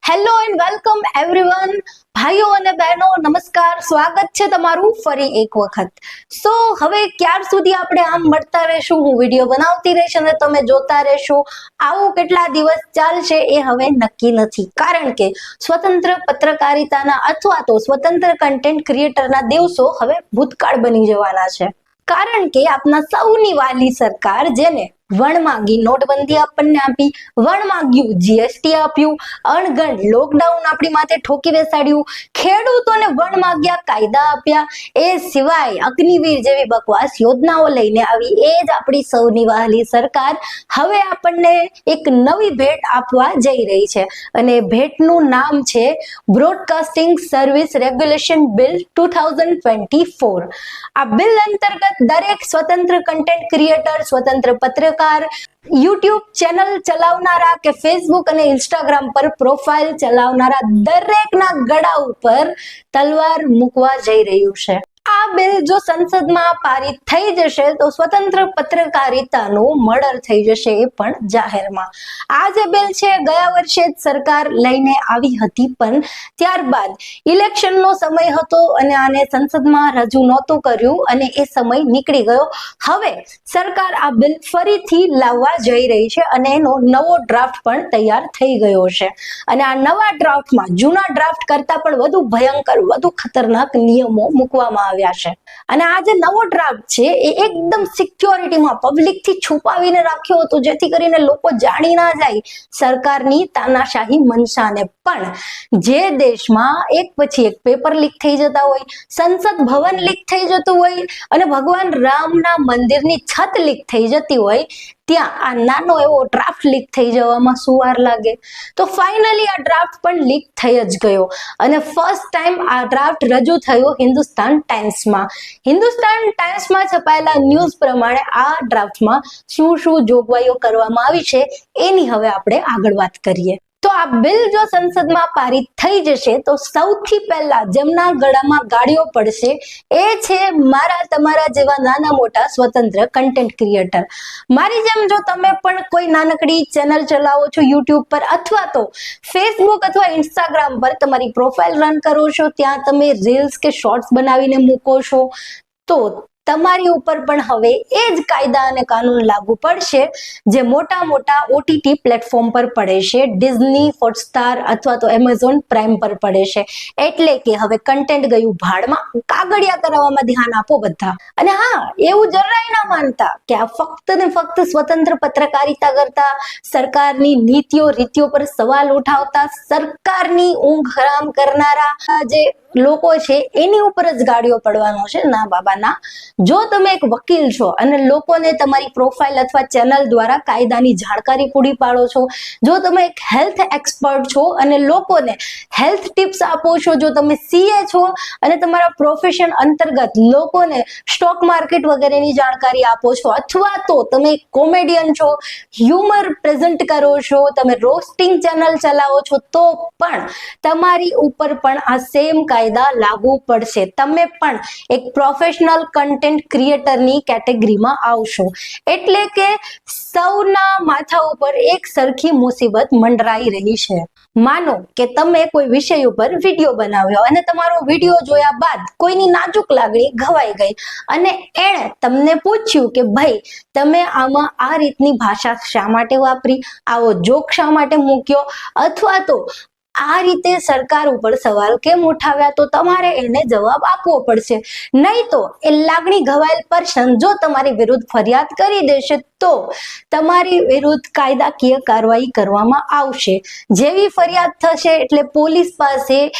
Hello and welcome everyone. ભાઈઓ અને બહેનો નમસ્કાર, સ્વાગત છે તમારું ફરી એક વખત. સો હવે ક્યાર સુધી આપણે આમ મળતા રહેશું, હું વિડીયો બનાવતી રહીશ અને તમે જોતા રહેશો. આવું કેટલા દિવસ ચાલશે એ હવે નક્કી નથી, કારણ કે સ્વતંત્ર પત્રકારિતાના અથવા તો સ્વતંત્ર કન્ટેન્ટ ક્રિએટરના દિવસો હવે ભૂતકાળ બની જવાના છે. કારણ કે આપના સૌની વાલી સરકાર, જેને વણમાગી નોટબંધી આપણને આપી, વણમાગ્યું જીએસટી આપ્યું, અણગણ લોકડાઉન આપણી માથે ઠોકી બેસાડ્યું, ખેડૂતોને વણમાગ્યા કાયદા આપ્યા, એ સિવાય અગ્નિવીર જેવી બકવાસ યોજનાઓ લઈને આવી, એ જ આપણી સૌની વાલી સરકાર હવે આપણને એક નવી ભેટ આપવા જઈ રહી છે. અને ભેટનું નામ છે બ્રોડકાસ્ટિંગ સર્વિસ રેગ્યુલેશન બિલ 2024. આ બિલ અંતર્ગત દરેક સ્વતંત્ર કન્ટેન્ટ ક્રિએટર, સ્વતંત્ર પત્રકાર, યુટ્યુબ ચેનલ ચલાવનારા કે ફેસબુક અને ઇન્સ્ટાગ્રામ પર પ્રોફાઇલ ચલાવનારા દરેકના ગળા ઉપર તલવાર મૂકવા જઈ રહ્યું છે. આ બિલ જો સંસદમાં પારિત થઈ જશે તો સ્વતંત્ર પત્રકારિતાનું મર્ડર થઈ જશે, એ પણ જાહેરમાં. આ જે બિલ છે ગયા વર્ષે જ સરકાર લઈને આવી હતી, પણ ત્યારબાદ ઇલેક્શનનો સમય હતો અને આને સંસદમાં રજૂ નહોતું કર્યું અને એ સમય નીકળી ગયો. હવે સરકાર આ બિલ ફરીથી લાવવા જઈ રહી છે અને એનો નવો ડ્રાફ્ટ પણ તૈયાર થઈ ગયો છે. અને આ નવા ડ્રાફ્ટમાં જૂના ડ્રાફ્ટ કરતા પણ વધુ ભયંકર, વધુ ખતરનાક નિયમો મૂકવામાં આવ્યા છે. અને આ જે નવો ડ્રાફ્ટ છે એ એકદમ સિક્યોરિટીમાં પબ્લિક થી છુપાવીને રાખ્યો હતો, જેથી કરીને લોકો જાણી ના જાય સરકારની તાનાશાહી મનસાને. પણ જે દેશમાં એક પછી એક પેપર લીક થઈ જતા હોય, સંસદ ભવન લીક થઈ જતું હોય અને ભગવાન રામના મંદિરની છત લીક થઈ જતી હોય, ત્યાં આ નાનો એવો ડ્રાફ્ટ લીક થઈ જવામાં શું વાર લાગે? તો ફાઇનલી આ ડ્રાફ્ટ પણ લીક થઈ જ ગયો અને ફર્સ્ટ ટાઈમ આ ડ્રાફ્ટ રજૂ થયો હિન્દુસ્તાન ટાઈમ્સમાં. હિન્દુસ્તાન ટાઈમ્સમાં છપાયેલા ન્યૂઝ પ્રમાણે આ ડ્રાફ્ટમાં શું શું જોગવાઈઓ કરવામાં આવી છે એની હવે આપણે આગળ વાત કરીએ. તો આ બિલ જો સંસદમાં પારિત થઈ જશે તો સૌથી પહેલા જેમના ગળામાં ગાળીઓ પડશે એ છે મારા તમારા જેવા નાના મોટા સ્વતંત્ર કન્ટેન્ટ ક્રિએટર. મારી જેમ જો તમે પણ કોઈ નાનકડી ચેનલ ચલાવો છો યુટ્યુબ પર અથવા તો ફેસબુક અથવા ઇન્સ્ટાગ્રામ પર તમારી પ્રોફાઇલ રન કરો છો, ત્યાં તમે રીલ્સ કે શોર્ટ્સ બનાવીને મૂકો છો, તો તમારી ઉપર પણ હવે એ જ કાયદા અને કાનૂન લાગુ પડશે જે મોટા મોટા ઓટીટી પ્લેટફોર્મ પર પડે છે, ડિઝની, હોટસ્ટાર અથવા તો એમેઝોન પ્રાઇમ પર પડે છે. એટલે કે હવે કન્ટેન્ટ ગયું ભાડમાં, કાગળિયા કરાવવામાં ધ્યાન આપો બધા. અને હા, એવું જરાય ના માનતા કે આ ફક્ત ને ફક્ત સ્વતંત્ર પત્રકારિતા કરતા, સરકારની નીતિઓ રીતિઓ પર સવાલ ઉઠાવતા, સરકારની ઊંઘ હરામ કરનારા જે લોકો છે એની ઉપર જ ગાડીઓ પડવાનો છે. ના બાબા ના. જો તમે એક વકીલ છો અને લોકોને તમારી પ્રોફાઇલ અથવા ચેનલ દ્વારા કાયદાની જાણકારી પૂરી પાડો છો, જો તમે એક હેલ્થ એક્સપર્ટ છો અને લોકોને હેલ્થ ટિપ્સ આપો છો, જો તમે સીએ છો અને તમારા પ્રોફેશન અંતર્ગત લોકોને સ્ટોક માર્કેટ વગેરેની જાણકારી આપો છો, અથવા તો તમે એક કોમેડિયન છો, હ્યુમર પ્રેઝન્ટ કરો છો, તમે રોસ્ટિંગ ચેનલ ચલાવો છો, તો પણ તમારી ઉપર પણ આ સેમ કાયદા લાગુ પડશે. તમે પણ એક પ્રોફેશનલ કન્ટેન્ટ ક્રિએટરની કેટેગરીમાં આવશો. એટલે કે સૌના માથા ઉપર એક સરખી મુસીબત મંડરાઈ રહી છે. માનો કે તમે કોઈ વિષય ઉપર વિડીયો બનાવ્યો અને તમારો વિડીયો જોયા બાદ કોઈની નાજુક લાગણી ઘવાઈ ગઈ અને એણે તમને પૂછ્યું કે ભાઈ તમે આમાં આ રીતની ભાષા શા માટે વાપરી, આવો જોક શા માટે મૂક્યો, અથવા તો આ રીતે સરકાર ઉપર સવાલ કેમ ઉઠાવ્યા, તો તમારે એને જવાબ આપવો પડશે. નહીં તો એ લાગણી ઘવાયેલ પર્સન જો તમારી વિરુદ્ધ ફરિયાદ કરી દેશે તો તમારી વિરુદ્ધ કાયદાકીય કાર્યવાહી કરવામાં આવશે. જેવી ફરિયાદ થશે એટલે પોલીસ પાસે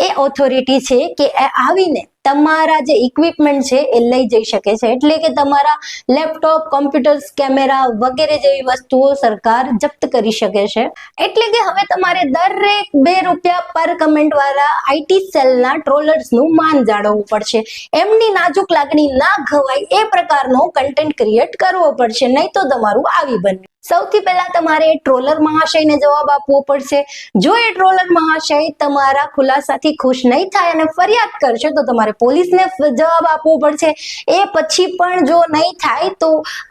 એ ઓથોરિટી છે કે એ આવીને તમારા જે ઇક્વિપમેન્ટ છે એ લઈ જઈ શકે છે. એટલે કે તમારા લેપટોપ, કોમ્પ્યુટર્સ, કેમેરા વગેરે જેવી વસ્તુઓ સરકાર જપ્ત કરી શકે છે. એટલે કે હવે તમારે દરેક ₹2 પર કમેન્ટ વાળા આઈટી સેલના ટ્રોલર્સનું માન જાળવવું પડશે. એમની નાજુક લાગણી ના ઘવાય એ પ્રકારનો કન્ટેન્ટ ક્રિએટ કરવો પડશે, નહીં તો તમારું આવી બન્યું. સૌથી પહેલા તમારે ટ્રોલર મહાશયને જવાબ આપવો પડશે. જો એ ટ્રોલર મહાશય તમારા ખુલાસાથી ખુશ નહીં થાય અને ફરિયાદ કરશે તો તમારે પોલીસને જવાબ આપવો પડશે. એ પછી પણ જો નહીં થાય તો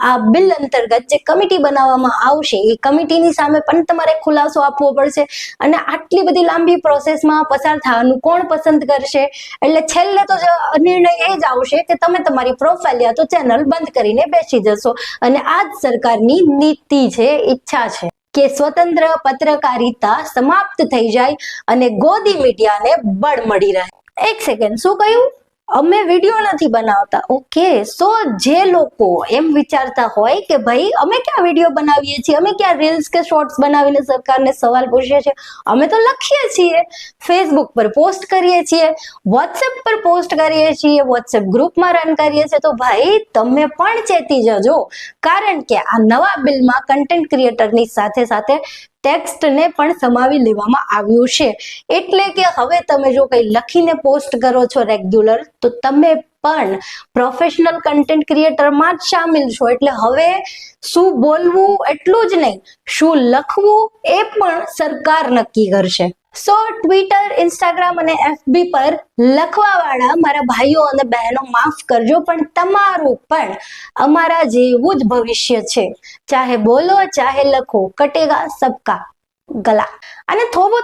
આ બિલ અંતર્ગત જે કમિટી બનાવવામાં આવશે એ કમિટીની સામે પણ તમારે ખુલાસો આપવો પડશે. અને આટલી બધી લાંબી પ્રોસેસમાં પસાર થવાનું કોણ પસંદ કરશે? એટલે છેલ્લે તો નિર્ણય એ જ આવશે કે તમે તમારી પ્રોફાઇલ યા તો ચેનલ બંધ કરીને બેસી જશો. અને આ જ સરકારની નીતિ છે, ઈચ્છા છે કે સ્વતંત્ર પત્રકારિતા સમાપ્ત થઈ જાય અને ગોદી મીડિયાને બળ મળી રહે. એક સેકન્ડ, શું કહ્યું? અમે વિડીયો નથી બનાવતા. ઓકે, સો જે લોકો એમ વિચારતા હોય કે ભાઈ અમે ક્યાં વિડીયો બનાવીએ છીએ, અમે ક્યાં રીલ્સ કે શોર્ટ્સ બનાવીને સરકારને સવાલ પૂછીએ છીએ, અમે તો લખીએ છીએ, ફેસબુક પર પોસ્ટ કરીએ છીએ, વોટ્સએપ પર પોસ્ટ કરીએ છીએ, વોટ્સએપ ગ્રુપમાં રન કરીએ છીએ, તો ભાઈ તમે પણ ચેતી જજો. કારણ કે આ નવા બિલમાં કન્ટેન્ટ ક્રિએટરની સાથે સાથે ટેક્સ્ટને પણ સમાવી લેવામાં આવ્યું છે. એટલે કે હવે તમે જો કંઈ લખીને પોસ્ટ કરો છો રેગ્યુલર, તો તમે પણ પ્રોફેશનલ કન્ટેન્ટ ક્રિએટરમાં જ સામેલ છો. એટલે હવે શું બોલવું એટલું જ નહીં, શું લખવું એ પણ સરકાર નક્કી કરશે. સો ટ્વિટર, ઇન્સ્ટાગ્રામ અને FB પર લખવા વાળા મારા ભાઈઓ અને બહેનો માફ કરજો, પણ તમારું પણ અમારા જેવું જ ભવિષ્ય છે. ચાહે બોલો ચાહે લખો, કટેગા સબકા ગલા. અને થોબો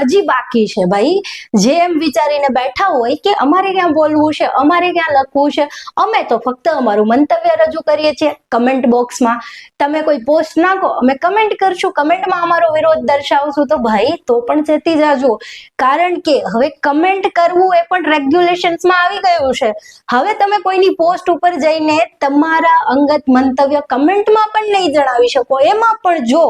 હજી બાકી છે ભાઈ. જે એમ વિચારીને બેઠા હોય કે અમારે ક્યાં બોલવું છે, અમારે ક્યાં લખવું છે, અમે તો ફક્ત અમારું મંતવ્ય રજૂ કરીએ છીએ કમેન્ટ બોક્સમાં. તમે કોઈ પોસ્ટ નાખો, અમે કમેન્ટ કરશું, કમેન્ટમાં અમારો વિરોધ દર્શાવશું. તો ભાઈ તો પણ ચેતી જાજો, કારણ કે હવે કમેન્ટ કરવું એ પણ રેગ્યુલેશન્સમાં આવી ગયું છે. હવે તમે કોઈની પોસ્ટ ઉપર જઈને તમારા અંગત મંતવ્ય કમેન્ટમાં પણ નહીં જણાવી શકો. એમાં પણ જો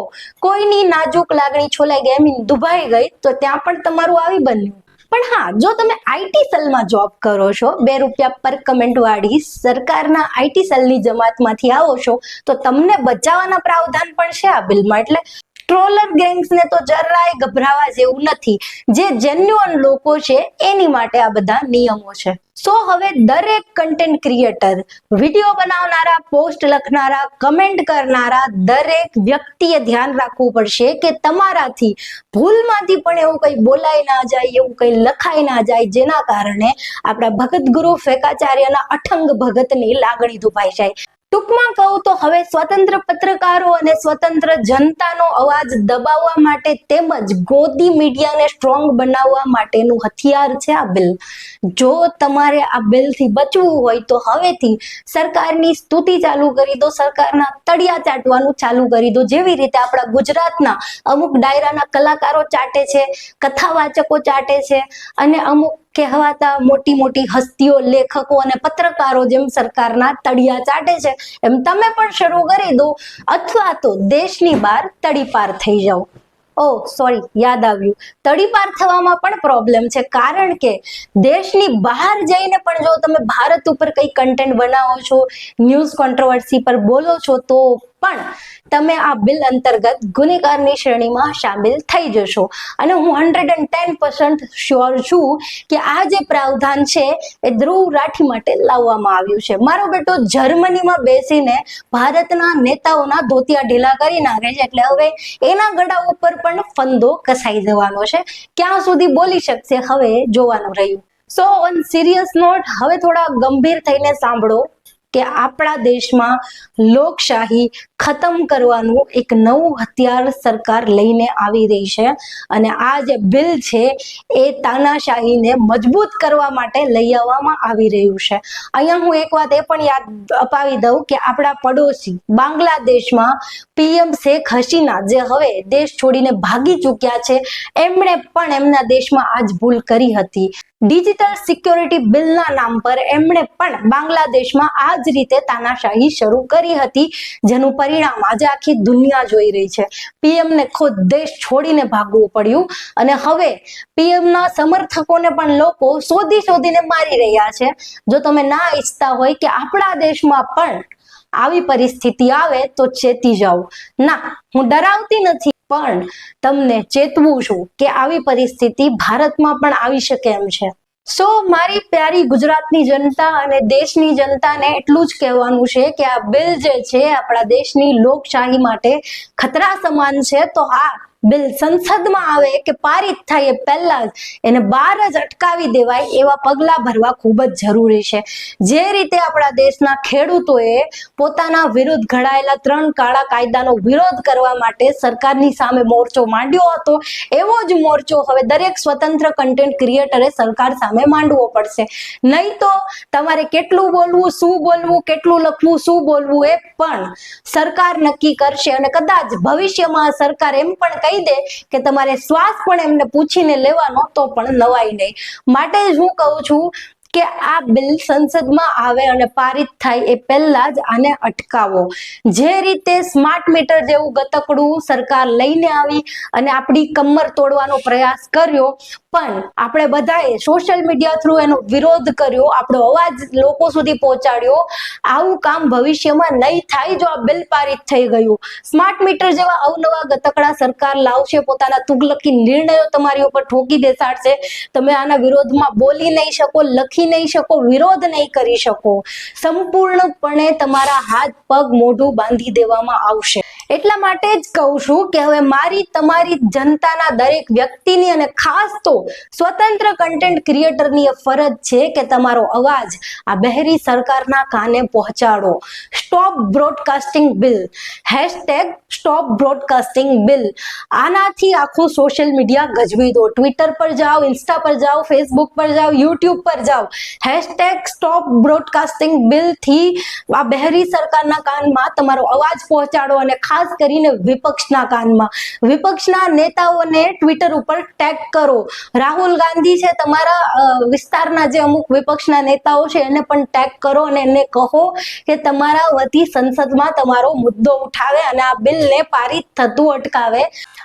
કોઈની નાજુક લાગણી છોલાઈ ગઈ, દુભાઈ ગઈ, તો ત્યાં પણ તમારું આવી બન્યું. પણ હા, જો તમે આઈટી સેલમાં જોબ કરો છો, ₹2 પર કમેન્ટ વાળી સરકારના આઈટી સેલની જમાતમાંથી આવો છો, તો તમને બચાવવાના પ્રાવધાન પણ છે આ બિલમાં. એટલે ટ્રોલર ગેંગ્સને તો જરાય ગભરાવા જેવું નથી. જે જેન્યુઅન લોકો છે એની માટે આ બધા નિયમો છે. સો હવે દરેક કન્ટેન્ટ ક્રિએટર, વિડીયો બનાવનારા, પોસ્ટ લખનારા, કમેન્ટ કરનારા દરેક વ્યક્તિએ ધ્યાન રાખવું પડશે કે તમારાથી ભૂલમાંથી પણ એવું કંઈ બોલાઈ ના જાય, એવું કંઈ લખાઈ ના જાય, જેના કારણે આપણા ભગત ગુરુ ફેકાચાર્યના અઠંગ ભગતની લાગણી દુભાઈ જાય. ટૂંકમાં કહું તો હવે સ્વતંત્ર પત્રકારો અને સ્વતંત્ર જનતાનો અવાજ દબાવવા માટે તેમજ ગોદી મીડિયાને સ્ટ્રોંગ બનાવવા માટેનું હથિયાર છે આ બિલ. જો તમારે આ બિલથી બચવું હોય તો હવેથી સરકારની સ્તુતિ ચાલુ કરી દો, સરકારના તળિયા ચાટવાનું ચાલુ કરી દો. જેવી રીતે આપણા ગુજરાતના અમુક ડાયરાના કલાકારો ચાટે છે, કથાવાચકો ચાટે છે, અને અમુક કહેવાતા મોટી મોટી હસ્તીઓ, લેખકો અને પત્રકારો જેમ સરકારના તળિયા ચાટે છે, એમ તમે પણ શરૂ કરી દો, અથવા તો દેશની બહાર તડીપાર થઈ જાઓ. સોરી, યાદ આવ્યું, તડીપાર થવામાં પણ પ્રોબ્લેમ છે. કારણ કે દેશની બહાર જઈને પણ જો તમે ભારત ઉપર કઈ કન્ટેન્ટ બનાવો છો, ન્યૂઝ કોન્ટ્રોવર્સી પર બોલો છો, તો પણ તમે આ બિલ અંતર્ગત ગુનેગારની શ્રેણીમાં સામેલ થઈ જશો. અને હું 110% શ્યોર છું કે આ જે પ્રાવધાન છે એ ધ્રુવ રાઠી માટે લાવવામાં આવ્યું છે. મારો બેટો જર્મનીમાં બેસીને ભારતના નેતાઓના ધોતિયા ઢીલા કરી નાખે છે, એટલે હવે એના ગળા ઉપર પણ ફંદો કસાઈ જવાનો છે. ક્યાં સુધી બોલી શકશે હવે જોવાનું રહ્યું. સો ઓન સિરિયસ નોટ, હવે થોડા ગંભીર થઈને સાંભળો કે આપણા દેશમાં લોકશાહી ખતમ કરવાનું એક નવું હથિયાર સરકાર લઈને આવી રહી છે. અને આ જે બિલ છે એ તાનાશાહીને મજબૂત કરવા માટે લઈ આવવામાં આવી રહ્યું છે. અહીંયા હું એક વાત એ પણ યાદ અપાવી દઉં કે આપણા પડોશી બાંગ્લાદેશમાં PM શેખ હસીના, જે હવે દેશ છોડીને ભાગી ચૂક્યા છે, એમણે પણ એમના દેશમાં આ જ ભૂલ કરી હતી. ડિજિટલ સિક્યોરિટી બિલના નામ પર એમણે પણ બાંગ્લાદેશમાં આ જ રીતે તાનાશાહી શરૂ કરી હતી, જેનું પરિણામ આજે આખી દુનિયા જોઈ રહી છે. PM ને ખુદ દેશ છોડીને ભાગવું પડ્યું, અને હવે PM ના સમર્થકોને પણ લોકો શોધીને મારી રહ્યા છે. જો તમે ના ઈચ્છતા હોય કે આપણા દેશમાં પણ આવી પરિસ્થિતિ આવે તો ચેતી જાઓ. ના, હું ડરાવતી નથી, પણ તમને ચેતવું છું કે આવી પરિસ્થિતિ ભારતમાં પણ આવી શકે એમ છે. સો મારી પ્યારી ગુજરાતની જનતા અને દેશની જનતાને એટલું જ કહેવાનું છે કે આ બિલ જે છે આપણા દેશની લોકશાહી માટે ખતરા સમાન છે. તો હા, બિલ સંસદમાં આવે કે પારિત થાય એ પહેલા જ એને બહાર જ અટકાવી દેવાય એવા પગલા ભરવા ખૂબ જ જરૂરી છે. જે રીતે આપણા દેશના ખેડૂતોએ પોતાના વિરુદ્ધ ઘડાયેલા 3 કાળા કાયદાનો વિરોધ કરવા માટે સરકારની સામે મોરચો માંડ્યો હતો, એવો જ મોરચો હવે દરેક સ્વતંત્ર કન્ટેન્ટ ક્રિએટરે સરકાર સામે માંડવો પડશે. નહીં તો તમારે કેટલું બોલવું, શું બોલવું, કેટલું લખવું, શું બોલવું એ પણ સરકાર નક્કી કરશે. અને કદાચ ભવિષ્યમાં સરકાર એમ પણ કહી દે કે તમારે શ્વાસ પણ એમને પૂછીને લેવાનો, તો પણ નવાઈ નહીં. માટે જ હું કહું છું કે આ બિલ સંસદમાં આવે અને પારિત થાય એ પહેલા જ આને અટકાવો. જે રીતે સ્માર્ટ મીટર જેવું ગતકડું સરકાર લઈને આવી અને આપણી કમર તોડવાનો પ્રયાસ કર્યો, પણ આપણે બધાએ સોશિયલ મીડિયા થ્રુ એનો વિરોધ કર્યો, આપણો અવાજ લોકો સુધી પહોંચાડ્યો. આવું કામ ભવિષ્યમાં નહીં થાય જો આ બિલ પારિત થઈ ગયું. સ્માર્ટ મીટર જેવા અવનવા ગતકડા સરકાર લાવશે, પોતાના તુગલકી નિર્ણયો તમારી ઉપર ઠોકી બેસાડશે. તમે આના વિરોધમાં બોલી નહીં શકો, લખી નહીં શકો, વિરોધ નહીં કરી શકો. સંપૂર્ણપણે તમારા હાથ પગ મોઢું બાંધી દેવામાં આવશે. એટલા માટે જ કહું છું કે હવે મારી તમારી જનતાના દરેક વ્યક્તિની અને ખાસ તો સ્વતંત્ર કન્ટેન્ટ ક્રિએટરની એ ફરજ છે કે તમારો અવાજ આ બહેરી સરકારના કાને પહોંચાડો. Stop broadcasting bill, #stop broadcasting bill. આનાથી આખું સોશિયલ મીડિયા ગજવી દો. ટ્વિટર પર જાઓ, ઇન્સ્ટા પર જાઓ, ફેસબુક પર જાઓ, યુટ્યુબ પર જાઓ. #સ્ટોપ બ્રોડકાસ્ટિંગ બિલ થી આ બહેરી સરકારના કાનમાં તમારો અવાજ પહોંચાડો. અને ખાસ કરીને વિપક્ષના કાનમાં, વિપક્ષના નેતાઓને ટ્વિટર ઉપર ટેગ કરો. રાહુલ ગાંધી છે, તમારા વિસ્તારના જે અમુક વિપક્ષના નેતાઓ છે એને પણ ટેગ કરો અને એને કહો કે તમારા વતી સંસદમાં તમારો મુદ્દો ઉઠાવે અને આ બિલને પારિત થતું અટકાવે.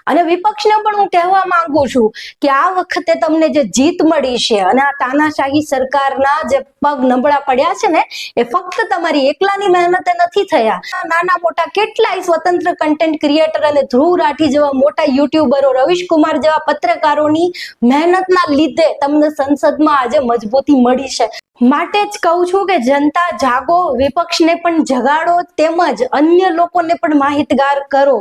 અને વિપક્ષને પણ હું કહેવા માંગુ છું કે આ વખતે તમને જે જીત મળી છે અને આ તાનાશાહી સરકારના જે પગ નબળા પડ્યા છે ને, એ ફક્ત તમારી એકલાની મહેનતે નથી થયા. નાના મોટા કેટલાય સ્વતંત્ર કન્ટેન્ટ ક્રિએટર અને ધ્રુવ રાઠી જેવા મોટા યુટ્યુબરો, રવિશ કુમાર જેવા પત્રકારોની મહેનતના લીધે તમને સંસદમાં આજે મજબૂતી મળી છે. માટે જ કહું છું કે જનતા જાગો, વિપક્ષને પણ જગાડો, તેમજ અન્ય લોકોને પણ માહિતગાર કરો.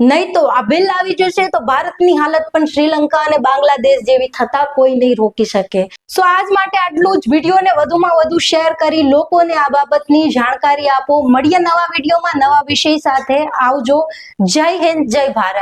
નહીં તો આ બિલ આવી જશે તો ભારતની હાલત પણ શ્રીલંકા અને બાંગ્લાદેશ જેવી થતા કોઈ નહીં રોકી શકે. સો આજ માટે આટલું જ. વિડીયોને વધુમાં વધુ શેર કરી લોકોને આ બાબતની જાણકારી આપો. મળીએ નવા વિડીયોમાં નવા વિષય સાથે. આવજો. જય હિન્દ, જય ભારત.